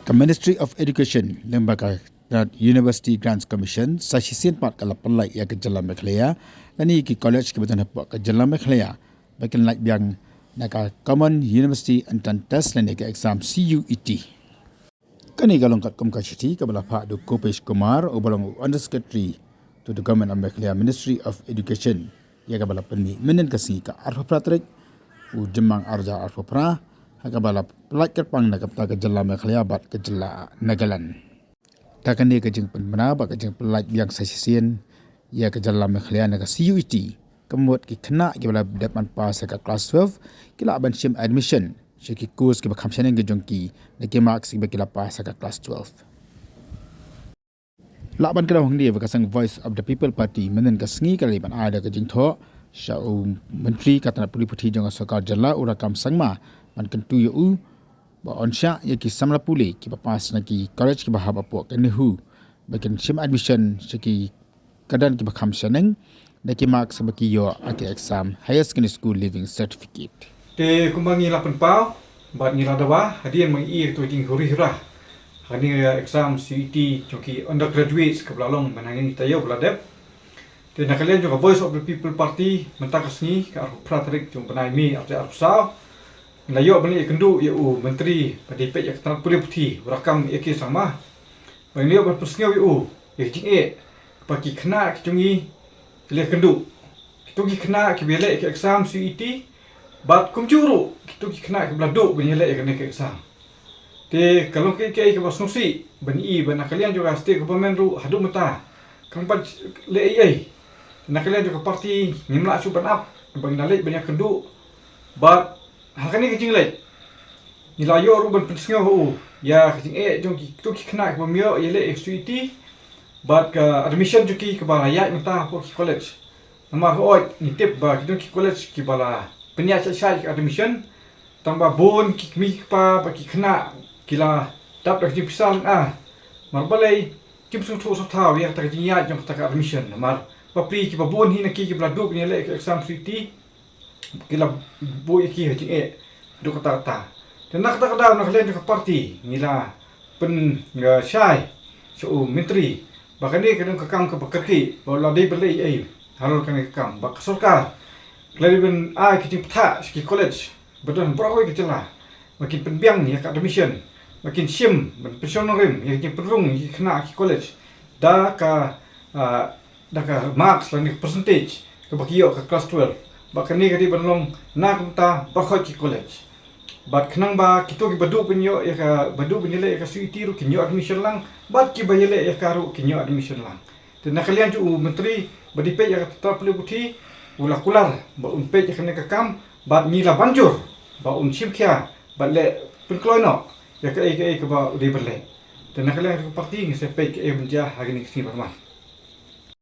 The Ministry of Education, Lembaga University Grants Commission, sasisian pat kalap pelai ya ke Jalan Mekhlaya, dan ini ki college ke betul nampak ke Jalan Mekhlaya, bagian like biang naka Common University Entrance Test dan ke exam CUET. Kani galong kat kumkashiti ke belah Pak Duk Kopesh Kumar, obalong Undersecretary to the Government of Mekhlaya Ministry of Education, ya ke belah penmi menen kasi ke arfa pratrik, jemang arja arfa pra, haka balap pelakir pang nak ke Jalan Mekhlaya bat ke Jalan Nagaland. Takkan dia kejeng penmena bat kejeng pelak yang sasisian ia ke Jalan Mekhlaya nak CUET kemudian ki kena ki bala dapat pas ke kelas 12 kila ban sim admission syaki kurs ki bakam seneng ke jongki nak ki marks ki kila pas ke kelas 12. Laban kena hong dia bekasang Voice of the People Party menen ke sengi kali ban ada kejeng tho syau menteri kata nak puli putih jong sokar jala urakam sangma man kentu yu ba onsha ya ki samla puli ki papas na ki college ki bahaba po kenehu bagian sim admission syaki kadan ki bakam seneng na ki mark sabaki yo ake exam higher secondary school living certificate te kumbangi lapan pau bat ngira dawa hadian mang ir tu jing huri hira hani exam CET joki undergraduates ke belalong menangin tayo beladep te nakalian juga Voice of the People Party mentakas ni ke arah pratrik jong penai mi arja arusau Layo beli kendu ya menteri pada pek yang tanah pulih putih berakam ya sama. Bagi dia berpersengau ya jing bagi kena kecungi lihat kendu. Kita kena ke belak ke exam CET bat kumjuru kita kena ke beladuk benyelek ya kena ke exam. Te kalau ke basnusi bani bana kalian juga state government ru hadu mata. Kang pat le nak kalian juga parti nimla suban up bagi nalek banyak kendu bat hakani kecing lek nilayo ruban pensengau ya kecing jong ki tu ki kena ke pemio yele CET bat ke admission juki ke baraya menta for college nama oi ni tip ba ki college ki bala penya sai admission tambah bon ki mi pa ki kena kila dap dak pisang marbalai kim su tu so taw ya tak jinya jong tak admission mar papri ki bon hi na ki bladu ni le exam CET kila boy ki hati do kata dan nak kata nak lain ke parti nila pen syai so menteri bahkan ni kadang kekam ke bekerki bola dia beli halal kan kekam bak सरकार lagi ben kita peta ski college betul berapa kita lah makin penbiang ni admission makin sim ben pensionerin yang perung kena ki college dah ka marks dan percentage ke bakio ke kelas 12 bahkan ni kadi belum nak minta berkhot ki college bat kenang ba kita ki badu penyo ya ka badu penyele ka CET ru kinyo admission lang bat ki bayele ya ka ru kinyo admission lang dan kalian ju menteri badi pe ya tetap perlu putih ulah kular ba un pe ya kena kam bat nila banjur ba un simkia bat le penkloino ya ka ba di berle dan kalian ke parti ngi sepe ke menjah hari ni sini berman